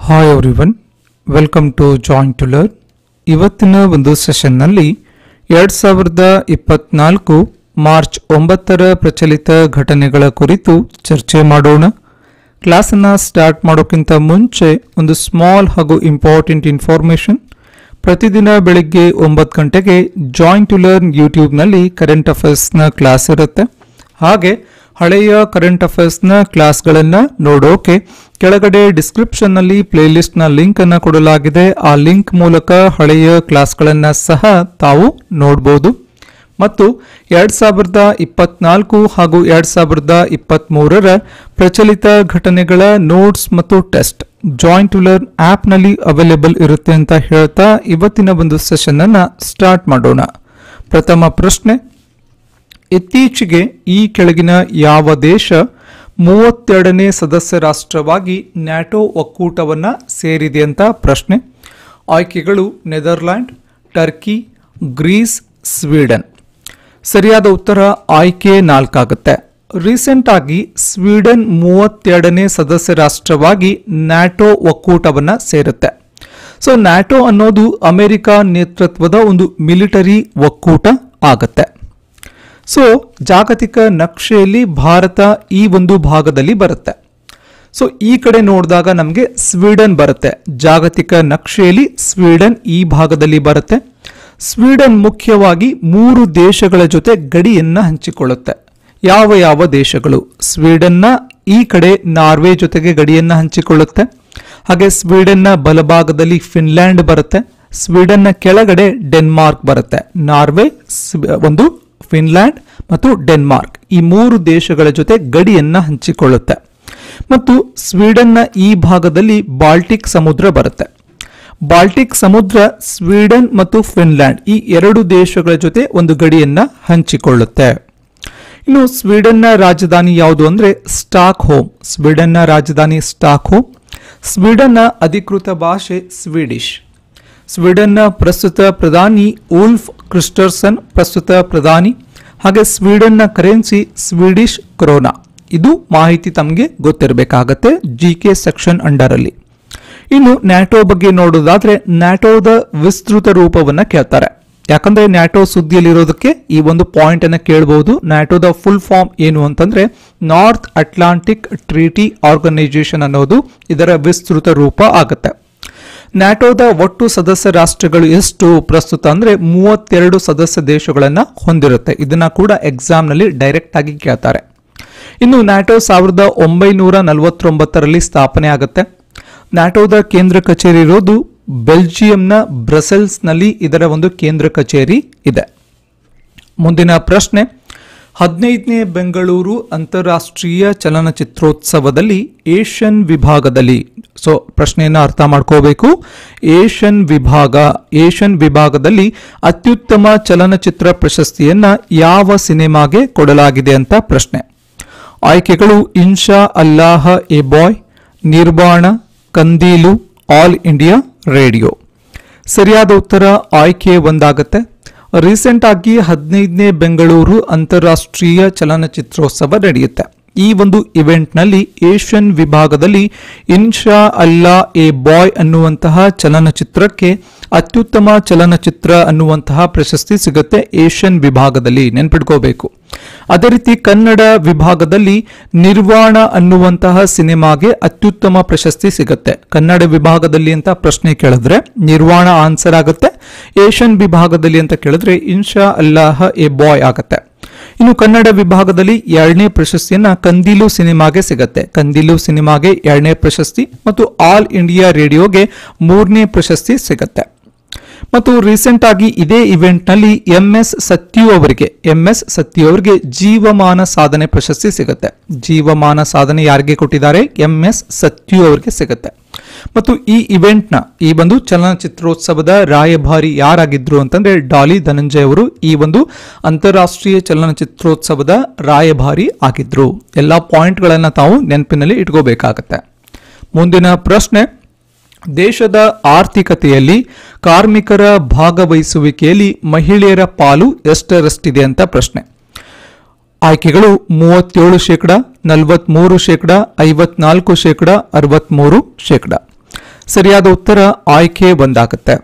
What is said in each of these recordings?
Hi everyone, welcome to join to learn. ಇವತ್ತಿನ ಒಂದು ಸೆಷನ್ನಲ್ಲಿ 2024 March 9ರ ಪ್ರಚಲಿತ ಘಟನೆಗಳ ಕುರಿತು ಚರ್ಚೆ ಮಾಡೋಣ. ಕ್ಲಾಸನ್ನು ಸ್ಟಾರ್ಟ್ ಮಾಡೋಕ್ಕಿಂತ ಮುಂಚೆ ಒಂದು ಸ್ಮಾಲ್ ಹಾಗೂ ಇಂಪಾರ್ಟೆಂಟ್ ಇನ್ಫಾರ್ಮೇಷನ್. ಪ್ರತಿದಿನ ಬೆಳಿಗ್ಗೆ 9 ಗಂಟೆಗೆ ಜಾಯಿನ್ ಟು ಲರ್ನ್ ಯೂಟ್ಯೂಬ್ನಲ್ಲಿ ಕರೆಂಟ್ ಅಫೇರ್ಸ್ನ ಕ್ಲಾಸ್ ಇರುತ್ತೆ. ಹಾಗೆ ಹಳೆಯ ಕರೆಂಟ್ ಅಫೇರ್ಸ್ನ ಕ್ಲಾಸ್ಗಳನ್ನು ನೋಡೋಕೆ ಕೆಳಗಡೆ ಡಿಸ್ಕ್ರಿಪ್ಷನ್ನಲ್ಲಿ ಪ್ಲೇಲಿಸ್ಟ್ನ ಲಿಂಕ್ ಅನ್ನು ಕೊಡಲಾಗಿದೆ. ಆ ಲಿಂಕ್ ಮೂಲಕ ಹಳೆಯ ಕ್ಲಾಸ್ಗಳನ್ನು ಸಹ ತಾವು ನೋಡಬಹುದು. ಮತ್ತು 2024 ಹಾಗೂ 2023ರ ಪ್ರಚಲಿತ ಘಟನೆಗಳ ನೋಟ್ಸ್ ಮತ್ತು ಟೆಸ್ಟ್ ಜಾಯಿನ್ ಟು ಲರ್ನ್ ಆ್ಯಪ್ನಲ್ಲಿ ಅವೈಲೇಬಲ್ ಇರುತ್ತೆ ಅಂತ ಹೇಳ್ತಾ ಇವತ್ತಿನ ಒಂದು ಸೆಷನ್ ಅನ್ನು ಸ್ಟಾರ್ಟ್ ಮಾಡೋಣ. ಪ್ರಥಮ ಪ್ರಶ್ನೆ, ಇತ್ತೀಚೆಗೆ ಈ ಕೆಳಗಿನ ಯಾವ ದೇಶ 32ನೇ ಸದಸ್ಯ ರಾಷ್ಟ್ರವಾಗಿ ನ್ಯಾಟೋ ಒಕ್ಕೂಟವನ್ನು ಸೇರಿದೆ ಅಂತ ಪ್ರಶ್ನೆ. ಆಯ್ಕೆಗಳು ನೆದರ್ಲ್ಯಾಂಡ್, ಟರ್ಕಿ, ಗ್ರೀಸ್, ಸ್ವೀಡನ್. ಸರಿಯಾದ ಉತ್ತರ ಆಯ್ಕೆ 4 ಆಗುತ್ತೆ. ರೀಸೆಂಟ್ ಆಗಿ ಸ್ವೀಡನ್ 32ನೇ ಸದಸ್ಯ ರಾಷ್ಟ್ರವಾಗಿ ನ್ಯಾಟೋ ಒಕ್ಕೂಟವನ್ನು ಸೇರುತ್ತೆ. ಸೊ ನ್ಯಾಟೋ ಅನ್ನೋದು ಅಮೆರಿಕ ನೇತೃತ್ವದ ಒಂದು ಮಿಲಿಟರಿ ಒಕ್ಕೂಟ ಆಗುತ್ತೆ. ಸೊ ಜಾಗತಿಕ ನಕ್ಷೆಯಲ್ಲಿ ಭಾರತ ಈ ಒಂದು ಭಾಗದಲ್ಲಿ ಬರುತ್ತೆ. ಸೊ ಈ ಕಡೆ ನೋಡಿದಾಗ ನಮಗೆ ಸ್ವೀಡನ್ ಬರುತ್ತೆ. ಜಾಗತಿಕ ನಕ್ಷೆಯಲ್ಲಿ ಸ್ವೀಡನ್ ಈ ಭಾಗದಲ್ಲಿ ಬರುತ್ತೆ. ಸ್ವೀಡನ್ ಮುಖ್ಯವಾಗಿ 3 ದೇಶಗಳ ಜೊತೆ ಗಡಿಯನ್ನು ಹಂಚಿಕೊಳ್ಳುತ್ತೆ. ಯಾವ ದೇಶಗಳು? ಸ್ವೀಡನ್ನ ಈ ಕಡೆ ನಾರ್ವೆ ಜೊತೆಗೆ ಗಡಿಯನ್ನು ಹಂಚಿಕೊಳ್ಳುತ್ತೆ. ಹಾಗೆ ಸ್ವೀಡನ್ನ ಬಲಭಾಗದಲ್ಲಿ ಫಿನ್ಲ್ಯಾಂಡ್ ಬರುತ್ತೆ. ಸ್ವೀಡನ್ನ ಕೆಳಗಡೆ ಡೆನ್ಮಾರ್ಕ್ ಬರುತ್ತೆ. ನಾರ್ವೆ, ಒಂದು ಫಿನ್ಲ್ಯಾಂಡ್ ಮತ್ತು ಡೆನ್ಮಾರ್ಕ್ ಈ 3 ದೇಶಗಳ ಜೊತೆ ಗಡಿಯನ್ನು ಹಂಚಿಕೊಳ್ಳುತ್ತೆ. ಮತ್ತು ಸ್ವೀಡನ್ನ ಈ ಭಾಗದಲ್ಲಿ ಬಾಲ್ಟಿಕ್ ಸಮುದ್ರ ಬರುತ್ತೆ. ಬಾಲ್ಟಿಕ್ ಸಮುದ್ರ ಸ್ವೀಡನ್ ಮತ್ತು ಫಿನ್ಲ್ಯಾಂಡ್ ಈ 2 ದೇಶಗಳ ಜೊತೆ ಒಂದು ಗಡಿಯನ್ನು ಹಂಚಿಕೊಳ್ಳುತ್ತೆ. ಇನ್ನು ಸ್ವೀಡನ್ನ ರಾಜಧಾನಿ ಯಾವುದು ಅಂದರೆ ಸ್ಟಾಕ್ ಹೋಮ್. ಸ್ವೀಡನ್ನ ರಾಜಧಾನಿ ಸ್ಟಾಕ್ ಹೋಮ್. ಸ್ವೀಡನ್ನ ಅಧಿಕೃತ ಭಾಷೆ ಸ್ವೀಡಿಶ್. ಸ್ವೀಡನ್ನ ಪ್ರಸ್ತುತ ಪ್ರಧಾನಿ ಉಲ್ಫ್ ಕ್ರಿಸ್ಟರ್ಸನ್ ಪ್ರಸ್ತುತ ಪ್ರಧಾನಿ. ಹಾಗೆ ಸ್ವೀಡನ್ನ ಕರೆನ್ಸಿ ಸ್ವೀಡಿಶ್ ಕ್ರೋನಾ. ಇದು ಮಾಹಿತಿ ತಮಗೆ ಗೊತ್ತಿರಬೇಕಾಗತ್ತೆ GK ಸೆಕ್ಷನ್ ಅಂಡರಲ್ಲಿ. ಇನ್ನು ನ್ಯಾಟೋ ಬಗ್ಗೆ ನೋಡೋದಾದ್ರೆ ನ್ಯಾಟೋದ ವಿಸ್ತೃತ ರೂಪವನ್ನು ಕೇಳ್ತಾರೆ. ಯಾಕಂದ್ರೆ ನ್ಯಾಟೋ ಸುದ್ದಿಯಲ್ಲಿರೋದಕ್ಕೆ ಈ ಒಂದು ಪಾಯಿಂಟ್ ಅನ್ನು ಕೇಳಬಹುದು. ನ್ಯಾಟೋದ ಫುಲ್ ಫಾರ್ಮ್ ಏನು ಅಂತಂದ್ರೆ ನಾರ್ತ್ ಅಟ್ಲಾಂಟಿಕ್ ಟ್ರೀಟಿ ಆರ್ಗನೈಸೇಷನ್ ಅನ್ನೋದು ಇದರ ವಿಸ್ತೃತ ರೂಪ ಆಗುತ್ತೆ. ನ್ಯಾಟೋದ ಒಟ್ಟು ಸದಸ್ಯ ರಾಷ್ಟ್ರಗಳು ಎಷ್ಟು ಪ್ರಸ್ತುತ ಅಂದ್ರೆ 32 ಸದಸ್ಯ ದೇಶಗಳನ್ನು ಹೊಂದಿರುತ್ತೆ. ಇದನ್ನ ಕೂಡ ಎಕ್ಸಾಮ್ನಲ್ಲಿ ಡೈರೆಕ್ಟ್ ಆಗಿ ಕೇಳ್ತಾರೆ. ಇನ್ನು ನ್ಯಾಟೋ 1949ರಲ್ಲಿ ಸ್ಥಾಪನೆ ಆಗುತ್ತೆ. ನ್ಯಾಟೋದ ಕೇಂದ್ರ ಕಚೇರಿ ಇರೋದು ಬೆಲ್ಜಿಯಂನ ಬ್ರಸೆಲ್ಸ್ನಲ್ಲಿ ಇದರ ಒಂದು ಕೇಂದ್ರ ಕಚೇರಿ ಇದೆ. ಮುಂದಿನ ಪ್ರಶ್ನೆ, 15ನೇ ಬೆಂಗಳೂರು ಅಂತಾರಾಷ್ಟ್ರೀಯ ಚಲನಚಿತ್ರೋತ್ಸವದಲ್ಲಿ ಏಷ್ಯನ್ ವಿಭಾಗದಲ್ಲಿ, ಸೊ ಪ್ರಶ್ನೆಯನ್ನು ಅರ್ಥ ಮಾಡ್ಕೋಬೇಕು, ಏಷ್ಯನ್ ವಿಭಾಗದಲ್ಲಿ ಅತ್ಯುತ್ತಮ ಚಲನಚಿತ್ರ ಪ್ರಶಸ್ತಿಯನ್ನ ಯಾವ ಸಿನಿಮಾಗೆ ಕೊಡಲಾಗಿದೆ ಅಂತ ಪ್ರಶ್ನೆ. ಆಯ್ಕೆಗಳು Insha Allah a boy, Nirvana, Kandeelu, All India Radio. ಸರಿಯಾದ ಉತ್ತರ ಆಯ್ಕೆ 1 ಆಗುತ್ತೆ. ರೀಸೆಂಟ್ ಆಗಿ 15ನೇ ಬೆಂಗಳೂರು ಅಂತಾರಾಷ್ಟ್ರೀಯ ಚಲನಚಿತ್ರೋತ್ಸವ ನಡೆಯುತ್ತೆ. ಈ ಒಂದು ಇವೆಂಟ್ ನಲ್ಲಿ ಏಷ್ಯನ್ ವಿಭಾಗದಲ್ಲಿ ಇನ್ಶಾ ಅಲ್ಲಾ ಎ ಬಾಯ್ ಅನ್ನುವಂತಹ ಚಲನಚಿತ್ರಕ್ಕೆ ಅತ್ಯುತ್ತಮ ಚಲನಚಿತ್ರ ಅನ್ನುವಂತಹ ಪ್ರಶಸ್ತಿ ಸಿಗುತ್ತೆ ಏಷ್ಯನ್ ವಿಭಾಗದಲ್ಲಿ, ನೆನ್ಪಿಟ್ಕೋಬೇಕು. ಅದೇ ರೀತಿ ಕನ್ನಡ ವಿಭಾಗದಲ್ಲಿ ನಿರ್ವಾಣ ಅನ್ನುವಂತಹ ಸಿನಿಮಾಗೆ ಅತ್ಯುತ್ತಮ ಪ್ರಶಸ್ತಿ ಸಿಗುತ್ತೆ. ಕನ್ನಡ ವಿಭಾಗದಲ್ಲಿ ಅಂತ ಪ್ರಶ್ನೆ ಕೇಳಿದ್ರೆ ನಿರ್ವಾಣ ಆನ್ಸರ್ ಆಗುತ್ತೆ. ಏಷ್ಯನ್ ವಿಭಾಗದಲ್ಲಿ ಅಂತ ಕೇಳಿದ್ರೆ ಇನ್ಶಾ ಅಲ್ಲಾಹ ಎ ಬಾಯ್ ಆಗುತ್ತೆ. ಇನ್ನು ಕನ್ನಡ ವಿಭಾಗದಲ್ಲಿ 2ನೇ ಪ್ರಶಸ್ತಿಯನ್ನ ಕಂದೀಲು ಸಿನಿಮಾಗೆ ಸಿಗುತ್ತೆ. ಕಂದೀಲು ಸಿನಿಮಾಗೆ 2ನೇ ಪ್ರಶಸ್ತಿ ಮತ್ತು ಆಲ್ ಇಂಡಿಯಾ ರೇಡಿಯೋಗೆ 3ನೇ ಪ್ರಶಸ್ತಿ ಸಿಗುತ್ತೆ. ಮತ್ತು ರೀಸೆಂಟ್ ಆಗಿ ಇದೇ ಇವೆಂಟ್ ನಲ್ಲಿ MS ಸತ್ಯು ಅವರಿಗೆ ಜೀವಮಾನ ಸಾಧನೆ ಪ್ರಶಸ್ತಿ ಸಿಗುತ್ತೆ. ಜೀವಮಾನ ಸಾಧನೆ ಯಾರಿಗೆ ಕೊಟ್ಟಿದ್ದಾರೆ? MS ಸತ್ಯು ಅವರಿಗೆ ಸಿಗುತ್ತೆ. ಮತ್ತು ಈ ಇವೆಂಟ್ನ ಈ ಒಂದು ಚಲನಚಿತ್ರೋತ್ಸವದ ರಾಯಭಾರಿ ಯಾರಾಗಿದ್ರು ಅಂತಂದ್ರೆ ಡಾಲಿ ಧನಂಜಯ ಅವರು ಈ ಒಂದು ಅಂತಾರಾಷ್ಟ್ರೀಯ ಚಲನಚಿತ್ರೋತ್ಸವದ ರಾಯಭಾರಿ ಆಗಿದ್ರು. ಎಲ್ಲ ಪಾಯಿಂಟ್ಗಳನ್ನು ತಾವು ನೆನಪಿನಲ್ಲಿ ಇಟ್ಕೋಬೇಕಾಗತ್ತೆ. ಮುಂದಿನ ಪ್ರಶ್ನೆ, ದೇಶದ ಆರ್ಥಿಕತೆಯಲ್ಲಿ ಕಾರ್ಮಿಕರ ಭಾಗವಹಿಸುವಿಕೆಯಲ್ಲಿ ಮಹಿಳೆಯರ ಪಾಲು ಎಷ್ಟರಷ್ಟಿದೆ ಅಂತ ಪ್ರಶ್ನೆ. ಆಯ್ಕೆಗಳು 37%, 43%, 54%, 63%. ಸರಿಯಾದ ಉತ್ತರ ಆಯ್ಕೆ ಒಂದಾಗುತ್ತೆ.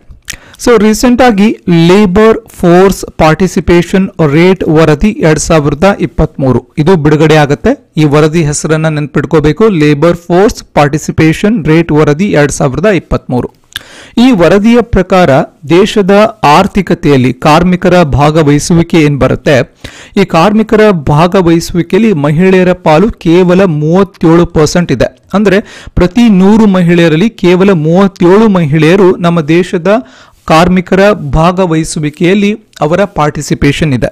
ಸೊ ರೀಸೆಂಟ್ ಆಗಿ ಲೇಬರ್ ಫೋರ್ಸ್ ಪಾರ್ಟಿಸಿಪೇಷನ್ ರೇಟ್ ವರದಿ 2023 ಇದು ಬಿಡುಗಡೆ ಆಗುತ್ತೆ. ಈ ವರದಿ ಹೆಸರನ್ನ ನೆನ್ಪಿಟ್ಕೋಬೇಕು, ಲೇಬರ್ ಫೋರ್ಸ್ ಪಾರ್ಟಿಸಿಪೇಷನ್ ರೇಟ್ ವರದಿ 2023. ಈ ವರದಿಯ ಪ್ರಕಾರ ದೇಶದ ಆರ್ಥಿಕತೆಯಲ್ಲಿ ಕಾರ್ಮಿಕರ ಭಾಗವಹಿಸುವಿಕೆ ಏನ್ ಬರುತ್ತೆ, ಈ ಕಾರ್ಮಿಕರ ಭಾಗವಹಿಸುವಿಕೆಯಲ್ಲಿ ಮಹಿಳೆಯರ ಪಾಲು ಕೇವಲ 37% ಇದೆ. ಅಂದ್ರೆ ಪ್ರತಿ 100 ಮಹಿಳೆಯರಲ್ಲಿ ಕೇವಲ 37 ಮಹಿಳೆಯರು ನಮ್ಮ ದೇಶದ ಕಾರ್ಮಿಕರ ಭಾಗವಹಿಸುವಿಕೆಯಲ್ಲಿ ಅವರ ಪಾರ್ಟಿಸಿಪೇಷನ್ ಇದೆ.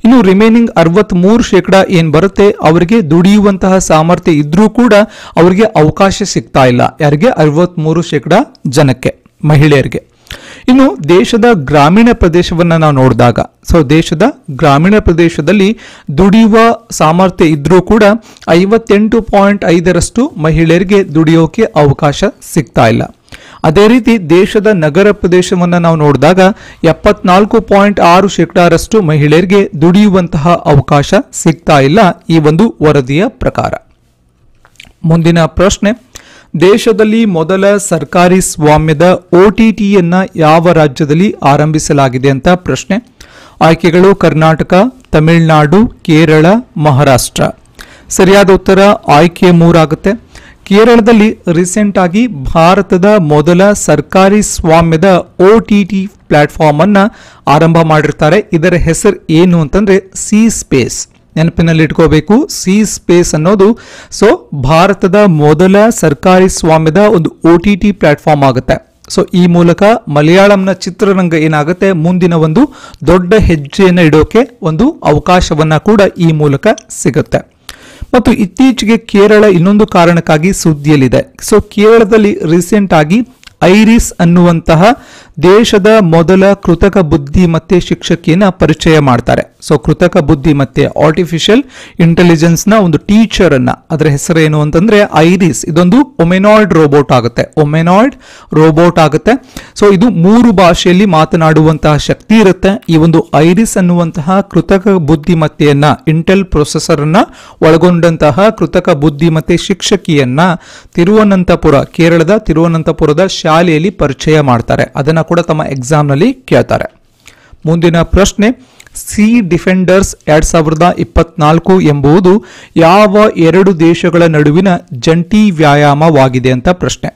ಇನ್ನು ರಿಮೈನಿಂಗ್ 63% ಏನ್ ಬರುತ್ತೆ, ಅವರಿಗೆ ದುಡಿಯುವಂತಹ ಸಾಮರ್ಥ್ಯ ಇದ್ರೂ ಕೂಡ ಅವರಿಗೆ ಅವಕಾಶ ಸಿಗ್ತಾ ಇಲ್ಲ. ಯಾರಿಗೆ? 63% ಜನಕ್ಕೆ, ಮಹಿಳೆಯರಿಗೆ. ಇನ್ನು ದೇಶದ ಗ್ರಾಮೀಣ ಪ್ರದೇಶವನ್ನ ನಾವು ನೋಡಿದಾಗ, ಸೊ ದೇಶದ ಗ್ರಾಮೀಣ ಪ್ರದೇಶದಲ್ಲಿ ದುಡಿಯುವ ಸಾಮರ್ಥ್ಯ ಇದ್ರೂ ಕೂಡ 58.5% ಮಹಿಳೆಯರಿಗೆ ದುಡಿಯೋಕೆ ಅವಕಾಶ ಸಿಗ್ತಾ ಇಲ್ಲ. ಅದೇ ರೀತಿ ದೇಶದ ನಗರ ಪ್ರದೇಶವನ್ನ ನಾವು ನೋಡಿದಾಗ 74.6% ಮಹಿಳೆಯರಿಗೆ ದುಡಿಯುವಂತಹ ಅವಕಾಶ ಸಿಗ್ತಾ ಇಲ್ಲ ಈ ಒಂದು ವರದಿಯ ಪ್ರಕಾರ. ಮುಂದಿನ ಪ್ರಶ್ನೆ, ದೇಶದಲ್ಲಿ ಮೊದಲ ಸರ್ಕಾರಿ ಸ್ವಾಮ್ಯದ OTTಯನ್ನ ಯಾವ ರಾಜ್ಯದಲ್ಲಿ ಆರಂಭಿಸಲಾಗಿದೆ ಅಂತ ಪ್ರಶ್ನೆ. ಆಯ್ಕೆಗಳು ಕರ್ನಾಟಕ, ತಮಿಳುನಾಡು, ಕೇರಳ, ಮಹಾರಾಷ್ಟ್ರ. ಸರಿಯಾದ ಉತ್ತರ ಆಯ್ಕೆ 3 ಆಗುತ್ತೆ. ಕೇರಳದಲ್ಲಿ ರೀಸೆಂಟ್ ಆಗಿ ಭಾರತದ ಮೊದಲ ಸರ್ಕಾರಿ ಸ್ವಾಮ್ಯದ OTT ಪ್ಲಾಟ್ಫಾರ್ಮ್ ಅನ್ನ ಆರಂಭ ಮಾಡಿರ್ತಾರೆ. ಇದರ ಹೆಸರು ಏನು ಅಂತಂದ್ರೆ ಸಿ ಸ್ಪೇಸ್. ನೆನಪಿನಲ್ಲಿ ಇಟ್ಕೋಬೇಕು, ಸಿ ಸ್ಪೇಸ್ ಅನ್ನೋದು ಸೊ ಭಾರತದ ಮೊದಲ ಸರ್ಕಾರಿ ಸ್ವಾಮ್ಯದ ಒಂದು OTT ಪ್ಲಾಟ್ಫಾರ್ಮ್ ಆಗುತ್ತೆ. ಸೊ ಈ ಮೂಲಕ ಮಲಯಾಳಂನ ಚಿತ್ರರಂಗ ಏನಾಗುತ್ತೆ, ಮುಂದಿನ ಒಂದು ದೊಡ್ಡ ಹೆಜ್ಜೆಯನ್ನು ಇಡೋಕೆ ಒಂದು ಅವಕಾಶವನ್ನ ಕೂಡ ಈ ಮೂಲಕ ಸಿಗುತ್ತೆ. ಮತ್ತು ಇತ್ತೀಚೆಗೆ ಕೇರಳ ಇನ್ನೊಂದು ಕಾರಣಕ್ಕಾಗಿ ಸುದ್ದಿಯಲ್ಲಿದೆ. ಸೊ ಕೇರಳದಲ್ಲಿ ರೀಸೆಂಟ್ ಆಗಿ ಐರಿಸ್ ಅನ್ನುವಂತಹ ದೇಶದ ಮೊದಲ ಕೃತಕ ಬುದ್ಧಿಮತ್ತೆ ಶಿಕ್ಷಕಿಯನ್ನ ಪರಿಚಯ ಮಾಡ್ತಾರೆ. ಸೊ ಕೃತಕ ಬುದ್ಧಿಮತ್ತೆ ಆರ್ಟಿಫಿಷಿಯಲ್ ಇಂಟೆಲಿಜೆನ್ಸ್ ನ ಒಂದು ಟೀಚರ್ ಅನ್ನ, ಅದರ ಹೆಸರು ಏನು ಅಂತಂದ್ರೆ ಐರಿಸ್. ಇದೊಂದು ಒಮೆನಾಯ್ಡ್ ರೋಬೋಟ್ ಆಗುತ್ತೆ, ಒಮೆನಾಯ್ಡ್ ರೋಬೋಟ್ ಆಗುತ್ತೆ. ಸೊ ಇದು 3 ಭಾಷೆಯಲ್ಲಿ ಮಾತನಾಡುವಂತಹ ಶಕ್ತಿ ಇರುತ್ತೆ. ಈ ಒಂದು ಐರಿಸ್ ಅನ್ನುವಂತಹ ಕೃತಕ ಬುದ್ಧಿಮತ್ತೆಯನ್ನ, ಇಂಟೆಲ್ ಪ್ರೊಸೆಸರ್ ಅನ್ನ ಒಳಗೊಂಡಂತಹ ಕೃತಕ ಬುದ್ಧಿಮತ್ತೆ ಶಿಕ್ಷಕಿಯನ್ನ ತಿರುವನಂತಪುರ, ಕೇರಳದ ತಿರುವನಂತಪುರದ ಶಾಲೆಯಲ್ಲಿ ಪರಿಚಯ ಮಾಡ್ತಾರೆ. ಅದನ್ನ ಕೂಡ ತಮ್ಮ ಎಕ್ಸಾಮ್ ನಲ್ಲಿ ಕೇಳ್ತಾರೆ. ಮುಂದಿನ ಪ್ರಶ್ನೆ, ಸಿ ಡಿಫೆಂಡರ್ಸ್ 2024 ಎಂಬುದು ಯಾವ 2 ದೇಶಗಳ ನಡುವಿನ ಜಂಟಿ ವ್ಯಾಯಾಮವಾಗಿದೆ ಅಂತ ಪ್ರಶ್ನೆ.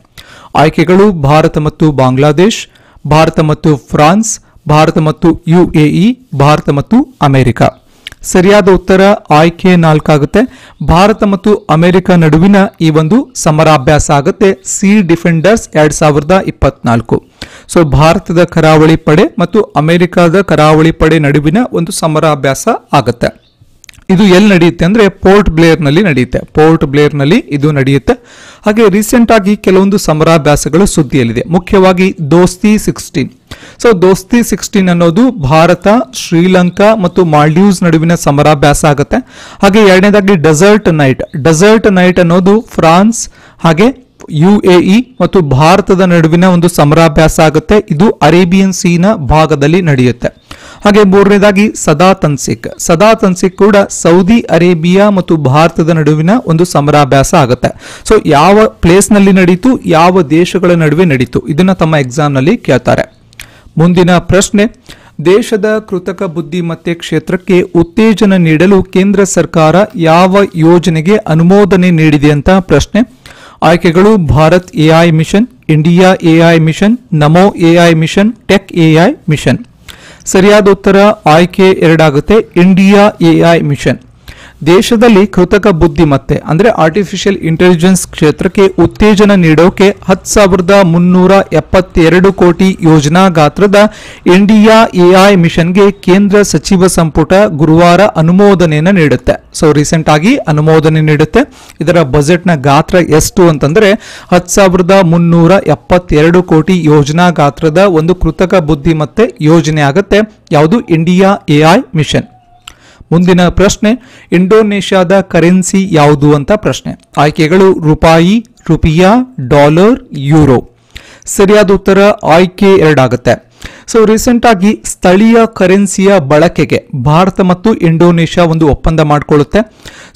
ಆಯ್ಕೆಗಳು ಭಾರತ ಮತ್ತು ಬಾಂಗ್ಲಾದೇಶ್, ಭಾರತ ಮತ್ತು ಫ್ರಾನ್ಸ್, ಭಾರತ ಮತ್ತು UAE, ಭಾರತ ಮತ್ತು ಅಮೆರಿಕ. ಸರಿಯಾದ ಉತ್ತರ ಆಯ್ಕೆ 4 ಆಗುತ್ತೆ. ಭಾರತ ಮತ್ತು ಅಮೆರಿಕ ನಡುವಿನ ಈ ಒಂದು ಸಮರಾಭ್ಯಾಸ ಆಗುತ್ತೆ ಸಿ ಡಿಫೆಂಡರ್ಸ್ 2024. ಸೊ ಭಾರತದ ಕರಾವಳಿ ಪಡೆ ಮತ್ತು ಅಮೆರಿಕದ ಕರಾವಳಿ ಪಡೆ ನಡುವಿನ ಒಂದು ಸಮರಾಭ್ಯಾಸ ಆಗುತ್ತೆ. ಇದು ಎಲ್ಲಿ ನಡೆಯುತ್ತೆ ಅಂದ್ರೆ ಪೋರ್ಟ್ ಬ್ಲೇರ್ ನಲ್ಲಿ ನಡೆಯುತ್ತೆ. ಪೋರ್ಟ್ ಬ್ಲೇರ್ ನಲ್ಲಿ ಇದು ನಡೆಯುತ್ತೆ. ಹಾಗೆ ರೀಸೆಂಟ್ ಆಗಿ ಕೆಲವೊಂದು ಸಮರಾಭ್ಯಾಸಗಳು ಸುದ್ದಿಯಲ್ಲಿದೆ, ಮುಖ್ಯವಾಗಿ ದೋಸ್ತಿ 16. ಸೊ ದೋಸ್ತಿ 16 ಅನ್ನೋದು ಭಾರತ, ಶ್ರೀಲಂಕಾ ಮತ್ತು ಮಾಲ್ಡೀವ್ಸ್ ನಡುವಿನ ಸಮರಾಭ್ಯಾಸ ಆಗುತ್ತೆ. ಹಾಗೆ ಎರಡನೇದಾಗಿ ಡೆಸರ್ಟ್ ನೈಟ್ ಅನ್ನೋದು ಫ್ರಾನ್ಸ್ ಹಾಗೆ UAE ಮತ್ತು ಭಾರತದ ನಡುವಿನ ಒಂದು ಸಮರಾಭ್ಯಾಸ ಆಗುತ್ತೆ. ಇದು ಅರೇಬಿಯನ್ ಸೀನ ಭಾಗದಲ್ಲಿ ನಡೆಯುತ್ತೆ. ಹಾಗೆ ಮೂರನೇದಾಗಿ ಸದಾ ತನ್ಸಿಕ್ ಕೂಡ ಸೌದಿ ಅರೇಬಿಯಾ ಮತ್ತು ಭಾರತದ ನಡುವಿನ ಒಂದು ಸಮರಾಭ್ಯಾಸ ಆಗುತ್ತೆ. ಸೊ ಯಾವ ಪ್ಲೇಸ್ ನಲ್ಲಿ ನಡೀತು, ಯಾವ ದೇಶಗಳ ನಡುವೆ ನಡೀತು, ಇದನ್ನ ತಮ್ಮ ಎಕ್ಸಾಮ್ ನಲ್ಲಿ ಕೇಳ್ತಾರೆ. ಮುಂದಿನ ಪ್ರಶ್ನೆ, ದೇಶದ ಕೃತಕ ಬುದ್ಧಿಮತ್ತೆ ಕ್ಷೇತ್ರಕ್ಕೆ ಉತ್ತೇಜನ ನೀಡಲು ಕೇಂದ್ರ ಸರ್ಕಾರ ಯಾವ ಯೋಜನೆಗೆ ಅನುಮೋದನೆ ನೀಡಿದೆ ಅಂತ ಪ್ರಶ್ನೆ. ಆಯ್ಕೆಗಳು Bharat AI mission, India AI mission, Namo AI mission, tech AI mission. ಸರಿಯಾದ ಉತ್ತರ ಆಯ್ಕೆ 2 ಆಗುತ್ತೆ, ಇಂಡಿಯಾ AI ಮಿಷನ್. ದೇಶದಲ್ಲಿ ಕೃತಕ ಬುದ್ಧಿಮತ್ತೆ ಅಂದ್ರೆ ಆರ್ಟಿಫಿಷಿಯಲ್ ಇಂಟೆಲಿಜೆನ್ಸ್ ಕ್ಷೇತ್ರಕ್ಕೆ ಉತ್ತೇಜನ ನೀಡೋಕೆ 10,372 ಕೋಟಿ ಯೋಜನಾ ಗಾತ್ರದ ಇಂಡಿಯಾ AI ಮಿಷನ್ಗೆ ಕೇಂದ್ರ ಸಚಿವ ಸಂಪುಟ ಗುರುವಾರ ಅನುಮೋದನೆಯನ್ನು ನೀಡುತ್ತೆ. ಸೊ ರೀಸೆಂಟ್ ಆಗಿ ಅನುಮೋದನೆ ನೀಡುತ್ತೆ. ಇದರ ಬಜೆಟ್ ನ ಗಾತ್ರ ಎಷ್ಟು ಅಂತಂದ್ರೆ 10,372 ಕೋಟಿ ಯೋಜನಾ ಗಾತ್ರದ ಒಂದು ಕೃತಕ ಬುದ್ಧಿಮತ್ತೆ ಯೋಜನೆ ಆಗುತ್ತೆ. ಯಾವುದು? India AI mission. ಮುಂದಿನ ಪ್ರಶ್ನೆ, ಇಂಡೋನೇಷ್ಯಾದ ಕರೆನ್ಸಿ ಯಾವುದು ಅಂತ ಪ್ರಶ್ನೆ. ಆಯ್ಕೆಗಳು ರೂಪಾಯಿ, ರುಪಿಯಾ, ಡಾಲರ್, ಯೂರೋ. ಸರಿಯಾದ ಉತ್ತರ ಆಯ್ಕೆ 2 ಆಗುತ್ತೆ. ಸೊ ರೀಸೆಂಟ್ ಆಗಿ ಸ್ಥಳೀಯ ಕರೆನ್ಸಿಯ ಬಳಕೆಗೆ ಭಾರತ ಮತ್ತು ಇಂಡೋನೇಷ್ಯಾ ಒಂದು ಒಪ್ಪಂದ ಮಾಡಿಕೊಳ್ಳುತ್ತೆ.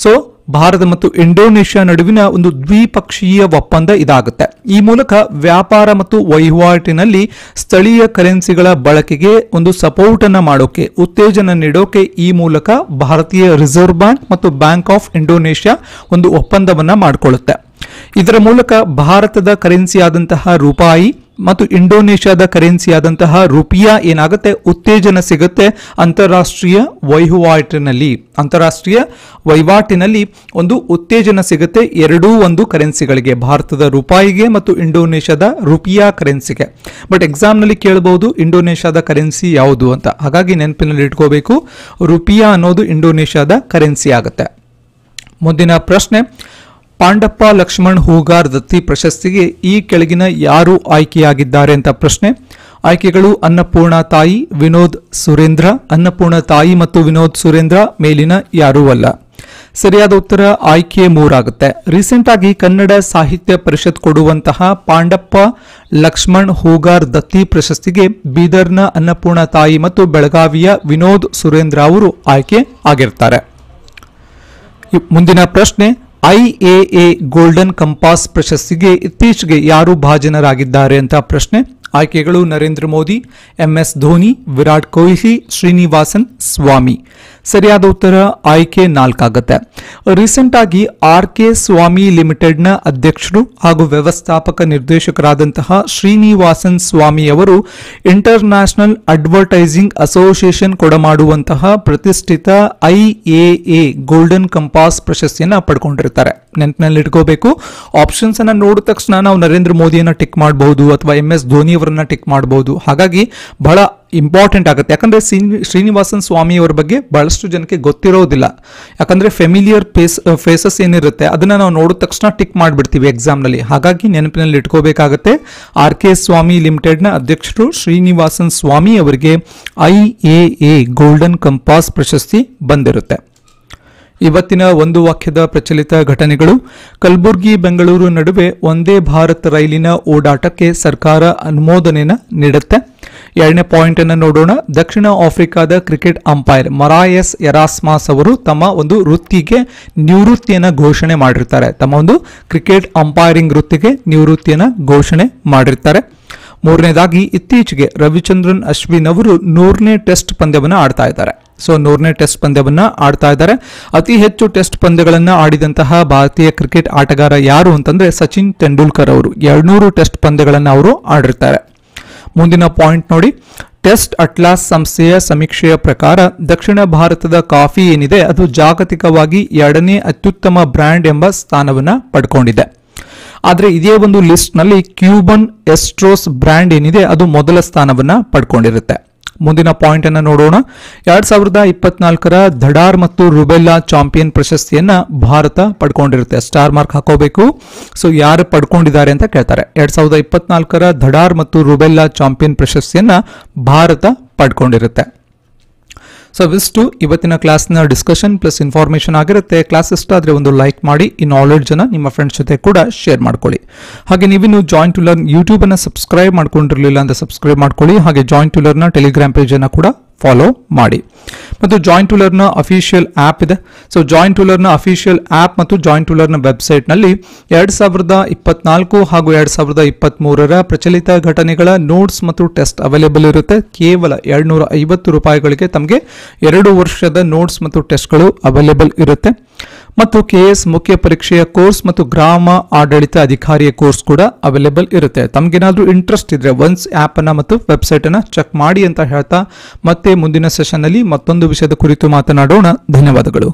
ಸೊ ಭಾರತ ಮತ್ತು ಇಂಡೋನೇಷ್ಯಾ ನಡುವಿನ ಒಂದು ದ್ವಿಪಕ್ಷೀಯ ಒಪ್ಪಂದ ಇದಾಗುತ್ತೆ. ಈ ಮೂಲಕ ವ್ಯಾಪಾರ ಮತ್ತು ವಹಿವಾಟಿನಲ್ಲಿ ಸ್ಥಳೀಯ ಕರೆನ್ಸಿಗಳ ಬಳಕೆಗೆ ಒಂದು ಸಪೋರ್ಟ್ ಅನ್ನ ಮಾಡೋಕೆ, ಉತ್ತೇಜನ ನೀಡೋಕೆ ಈ ಮೂಲಕ ಭಾರತೀಯ ರಿಸರ್ವ್ ಬ್ಯಾಂಕ್ ಮತ್ತು ಬ್ಯಾಂಕ್ ಆಫ್ ಇಂಡೋನೇಷ್ಯಾ ಒಂದು ಒಪ್ಪಂದವನ್ನ ಮಾಡಿಕೊಳ್ಳುತ್ತೆ. ಇದರ ಮೂಲಕ ಭಾರತದ ಕರೆನ್ಸಿ ಆದಂತಹ ರೂಪಾಯಿ ಮತ್ತು ಇಂಡೋನೇಷ್ಯಾದ ಕರೆನ್ಸಿ ಆದಂತಹ ರುಪಿಯಾ ಏನಾಗುತ್ತೆ, ಉತ್ತೇಜನ ಸಿಗುತ್ತೆ. ಅಂತಾರಾಷ್ಟ್ರೀಯ ವಹಿವಾಟಿನಲ್ಲಿ ಒಂದು ಉತ್ತೇಜನ ಸಿಗುತ್ತೆ ಎರಡೂ ಒಂದು ಕರೆನ್ಸಿಗಳಿಗೆ, ಭಾರತದ ರೂಪಾಯಿಗೆ ಮತ್ತು ಇಂಡೋನೇಷ್ಯಾದ ರುಪಿಯಾ ಕರೆನ್ಸಿಗೆ. ಬಟ್ ಎಕ್ಸಾಮ್ ನಲ್ಲಿ ಕೇಳಬಹುದು ಇಂಡೋನೇಷ್ಯಾದ ಕರೆನ್ಸಿ ಯಾವುದು ಅಂತ, ಹಾಗಾಗಿ ನೆನಪಿನಲ್ಲಿ ಇಟ್ಕೋಬೇಕು, ರುಪಿಯಾ ಅನ್ನೋದು ಇಂಡೋನೇಷ್ಯಾದ ಕರೆನ್ಸಿ ಆಗುತ್ತೆ. ಮುಂದಿನ ಪ್ರಶ್ನೆ, ಪಾಂಡಪ್ಪ ಲಕ್ಷ್ಮಣ್ ಹೂಗಾರ್ ದತ್ತಿ ಪ್ರಶಸ್ತಿಗೆ ಈ ಕೆಳಗಿನ ಯಾರು ಆಯ್ಕೆಯಾಗಿದ್ದಾರೆ ಅಂತ ಪ್ರಶ್ನೆ. ಆಯ್ಕೆಗಳು ಅನ್ನಪೂರ್ಣ ತಾಯಿ, ವಿನೋದ್ ಸುರೇಂದ್ರ. ಅನ್ನಪೂರ್ಣ ತಾಯಿ ಮತ್ತು ವಿನೋದ್ ಸುರೇಂದ್ರ ಮೇಲಿನ ಯಾರೂ ಅಲ್ಲ. ಸರಿಯಾದ ಉತ್ತರ ಆಯ್ಕೆ 3 ಆಗುತ್ತೆ. ರೀಸೆಂಟ್ ಆಗಿ ಕನ್ನಡ ಸಾಹಿತ್ಯ ಪರಿಷತ್ ಕೊಡುವಂತಹ ಪಾಂಡಪ್ಪ ಲಕ್ಷ್ಮಣ್ ಹೂಗಾರ್ ದತ್ತಿ ಪ್ರಶಸ್ತಿಗೆ ಬೀದರ್ನ ಅನ್ನಪೂರ್ಣ ತಾಯಿ ಮತ್ತು ಬೆಳಗಾವಿಯ ವಿನೋದ್ ಸುರೇಂದ್ರ ಅವರು ಆಯ್ಕೆ ಆಗಿರ್ತಾರೆ. ಮುಂದಿನ ಪ್ರಶ್ನೆ, IAA ಗೋಲ್ಡನ್ ಕಂಪಾಸ್ ಪ್ರಶಸ್ತಿಗೆ ಇತ್ತೀಚೆಗೆ ಯಾರು ಭಾಜನರಾಗಿದ್ದಾರೆ ಅಂತ ಪ್ರಶ್ನೆ. ಆಯ್ಕೆಗಳು ನರೇಂದ್ರ ಮೋದಿ, MS ಧೋನಿ, ವಿರಾಟ್ ಕೊಹ್ಲಿ, ಶ್ರೀನಿವಾಸನ್ ಸ್ವಾಮಿ. ಸರಿಯಾದ ಉತ್ತರ ಆಯ್ಕೆ 4 ಆಗುತ್ತೆ. ರೀಸೆಂಟ್ ಆಗಿ RK ಸ್ವಾಮಿ ಲಿಮಿಟೆಡ್ನ ಅಧ್ಯಕ್ಷರು ಹಾಗೂ ವ್ಯವಸ್ಥಾಪಕ ನಿರ್ದೇಶಕರಾದಂತಹ ಶ್ರೀನಿವಾಸನ್ ಸ್ವಾಮಿ ಅವರು ಇಂಟರ್ನ್ಯಾಷನಲ್ ಅಡ್ವರ್ಟೈಸಿಂಗ್ ಅಸೋಸಿಯೇಷನ್ ಕೊಡಮಾಡುವಂತಹ ಪ್ರತಿಷ್ಠಿತ IAA ಗೋಲ್ಡನ್ ಕಂಪಾಸ್ ಪ್ರಶಸ್ತಿಯನ್ನು ಪಡ್ಕೊಂಡಿರ್ತಾರೆ. ನೆನಪಿನಲ್ಲಿ ಇಟ್ಕೋಬೇಕು, ಆಪ್ಷನ್ಸ್ ಅನ್ನ ನೋಡಿದ ತಕ್ಷಣ ನಾವು ನರೇಂದ್ರ ಮೋದಿಯನ್ನ ಟಿಕ್ ಮಾಡಬಹುದು ಅಥವಾ MS ಧೋನಿ ಅವರನ್ನ ಟಿಕ್ ಮಾಡಬಹುದು. ಹಾಗಾಗಿ ಬಹಳ ಇಂಪಾರ್ಟೆಂಟ್ ಆಗುತ್ತೆ. ಯಾಕಂದ್ರೆ ಶ್ರೀನಿವಾಸನ್ ಸ್ವಾಮಿ ಅವರ ಬಗ್ಗೆ ಬಹಳಷ್ಟು ಜನಕ್ಕೆ ಗೊತ್ತಿರೋದಿಲ್ಲ. ಯಾಕಂದ್ರೆ ಫೆಮಿಲಿಯರ್ ಫೇಸಸ್ ಏನಿರುತ್ತೆ ಅದನ್ನ ನಾವು ನೋಡಿದ ತಕ್ಷಣ ಟಿಕ್ ಮಾಡಿಬಿಡ್ತೀವಿ ಎಕ್ಸಾಮ್ ನಲ್ಲಿ. ಹಾಗಾಗಿ ನೆನಪಿನಲ್ಲಿ ಇಟ್ಕೋಬೇಕಾಗತ್ತೆ, RK ಸ್ವಾಮಿ ಲಿಮಿಟೆಡ್ ನ ಅಧ್ಯಕ್ಷರು ಶ್ರೀನಿವಾಸನ್ ಸ್ವಾಮಿ ಅವರಿಗೆ IAA ಗೋಲ್ಡನ್ ಕಂಪಾಸ್ ಪ್ರಶಸ್ತಿ ಬಂದಿರುತ್ತೆ. ಇವತ್ತಿನ ಒಂದು ವಾಕ್ಯದ ಪ್ರಚಲಿತ ಘಟನೆಗಳು. ಕಲಬುರಗಿ ಬೆಂಗಳೂರು ನಡುವೆ ಒಂದೇ ಭಾರತ್ ರೈಲಿನ ಓಡಾಟಕ್ಕೆ ಸರ್ಕಾರ ಅನುಮೋದನೆಯನ್ನು ನೀಡುತ್ತೆ. 2ನೇ ಪಾಯಿಂಟ್ ಅನ್ನು ನೋಡೋಣ. ದಕ್ಷಿಣ ಆಫ್ರಿಕಾದ ಕ್ರಿಕೆಟ್ ಅಂಪೈರ್ ಮರಾಯಸ್ ಎರಾಸ್ಮಾಸ್ ಅವರು ತಮ್ಮ ಒಂದು ವೃತ್ತಿಗೆ ನಿವೃತ್ತಿಯನ್ನು ಘೋಷಣೆ ಮಾಡಿರ್ತಾರೆ. ತಮ್ಮ ಒಂದು ಕ್ರಿಕೆಟ್ ಅಂಪೈರಿಂಗ್ ವೃತ್ತಿಗೆ ನಿವೃತ್ತಿಯನ್ನು ಘೋಷಣೆ ಮಾಡಿರ್ತಾರೆ. 3ನೇದಾಗಿ ಇತ್ತೀಚೆಗೆ ರವಿಚಂದ್ರನ್ ಅಶ್ವಿನ್ ಅವರು 100ನೇ ಟೆಸ್ಟ್ ಪಂದ್ಯವನ್ನು ಆಡ್ತಾ ಇದ್ದಾರೆ. 100ನೇ ಟೆಸ್ಟ್ ಪಂದ್ಯವನ್ನ ಆಡ್ತಾ ಇದ್ದಾರೆ. ಅತಿ ಹೆಚ್ಚು ಟೆಸ್ಟ್ ಪಂದ್ಯಗಳನ್ನ ಆಡಿದಂತಹ ಭಾರತೀಯ ಕ್ರಿಕೆಟ್ ಆಟಗಾರ ಯಾರು ಅಂತಂದ್ರೆ ಸಚಿನ್ ತೆಂಡೂಲ್ಕರ್ ಅವರು 200 ಟೆಸ್ಟ್ ಪಂದ್ಯಗಳನ್ನ ಅವರು ಆಡಿರ್ತಾರೆ. ಮುಂದಿನ ಪಾಯಿಂಟ್ ನೋಡಿ, ಟೆಸ್ಟ್ ಅಟ್ಲಾಸ್ ಸಂಸ್ಥೆಯ ಸಮೀಕ್ಷೆಯ ಪ್ರಕಾರ ದಕ್ಷಿಣ ಭಾರತದ ಕಾಫಿ ಏನಿದೆ ಅದು ಜಾಗತಿಕವಾಗಿ 2ನೇ ಅತ್ಯುತ್ತಮ ಬ್ರ್ಯಾಂಡ್ ಎಂಬ ಸ್ಥಾನವನ್ನ ಪಡ್ಕೊಂಡಿದೆ. ಆದರೆ ಇದೇ ಒಂದು ಲಿಸ್ಟ್ ನಲ್ಲಿ ಕ್ಯೂಬನ್ ಎಸ್ಟ್ರೋಸ್ ಬ್ರ್ಯಾಂಡ್ ಏನಿದೆ ಅದು ಮೊದಲ ಸ್ಥಾನವನ್ನ ಪಡ್ಕೊಂಡಿರುತ್ತೆ. ಮುಂದಿನ ಪಾಯಿಂಟ್ ಅನ್ನು ನೋಡೋಣ. 2024ರ ಧಡಾರ್ ಮತ್ತು ರುಬೆಲ್ಲಾ ಚಾಂಪಿಯನ್ ಪ್ರಶಸ್ತಿಯನ್ನ ಭಾರತ ಪಡ್ಕೊಂಡಿರುತ್ತೆ. ಸ್ಟಾರ್ ಮಾರ್ಕ್ ಹಾಕೋಬೇಕು. ಯಾರು ಪಡ್ಕೊಂಡಿದ್ದಾರೆ ಅಂತ ಕೇಳ್ತಾರೆ. 2024ರ ಧಡಾರ್ ಮತ್ತು ರುಬೆಲ್ಲಾ ಚಾಂಪಿಯನ್ ಪ್ರಶಸ್ತಿಯನ್ನ ಭಾರತ ಪಡ್ಕೊಂಡಿರುತ್ತೆ. ಇವಿಷ್ಟು ಇವತ್ತಿನ ಕ್ಲಾಸ್ನ ಡಿಸ್ಕಷನ್ ಪ್ಲಸ್ ಇನ್ಫಾರ್ಮೇಷನ್ ಆಗಿರುತ್ತೆ. ಕ್ಲಾಸ್ ಇಷ್ಟ ಆದರೆ ಒಂದು ಲೈಕ್ ಮಾಡಿ, ಈ ನಾಲೆಡ್ಜ್ ಅನ್ನ ನಿಮ್ಮ ಫ್ರೆಂಡ್ಸ್ ಜೊತೆ ಕೂಡ ಶೇರ್ ಮಾಡ್ಕೊಳ್ಳಿ. ಹಾಗೆ ನೀವಿನ್ನು ಜಾಯಿನ್ ಟು ಲರ್ನ್ ಯೂಟ್ಯೂಬ್ ಅನ್ನ ಸಬ್ಸ್ಕ್ರೈಬ್ ಮಾಡ್ಕೊಂಡಿರಲಿಲ್ಲ ಅಂತ ಸಬ್ಸ್ಕ್ರೈಬ್ ಮಾಡ್ಕೊಳ್ಳಿ. ಹಾಗೆ join to learn Telegram page ಅನ್ನ ಕೂಡ ಫಾಲೋ ಮಾಡಿ. ಮತ್ತು join to learn official app ಇದೆ. Join to learn official app ಮತ್ತು ಜಾಯಿನ್ ಟು ಲರ್ನ್ ವೆಬ್ಸೈಟ್ ನಲ್ಲಿ 2024 ಹಾಗೂ 2023ರ ಪ್ರಚಲಿತ ಘಟನೆಗಳ ನೋಟ್ಸ್ ಮತ್ತು ಟೆಸ್ಟ್ ಅವೈಲೇಬಲ್ ಇರುತ್ತೆ. ಕೇವಲ 250 ರೂಪಾಯಿಗಳಿಗೆ ತಮಗೆ 2 ವರ್ಷದ ನೋಟ್ಸ್ ಮತ್ತು ಟೆಸ್ಟ್ಗಳು ಅವೈಲೇಬಲ್ ಇರುತ್ತೆ. ಮತ್ತು KS ಮುಖ್ಯ ಪರೀಕ್ಷೆಯ ಕೋರ್ಸ್ ಮತ್ತು ಗ್ರಾಮ ಆಡಳಿತ ಅಧಿಕಾರಿಯ ಕೋರ್ಸ್ ಕೂಡ ಅವೈಲೇಬಲ್ ಇರುತ್ತೆ. ತಮಗೇನಾದ್ರೂ ಇಂಟ್ರೆಸ್ಟ್ ಇದ್ರೆ ಒನ್ಸ್ ಆಪ್ ಅನ್ನ ಮತ್ತು ವೆಬ್ಸೈಟ್ ಅನ್ನ ಚೆಕ್ ಮಾಡಿ ಅಂತ ಹೇಳ್ತಾ ಮತ್ತೆ ಮುಂದಿನ ಸೆಷನ್ ನಲ್ಲಿ ಮತ್ತೊಂದು ವಿಷಯದ ಕುರಿತು ಮಾತನಾಡೋಣ. ಧನ್ಯವಾದಗಳು.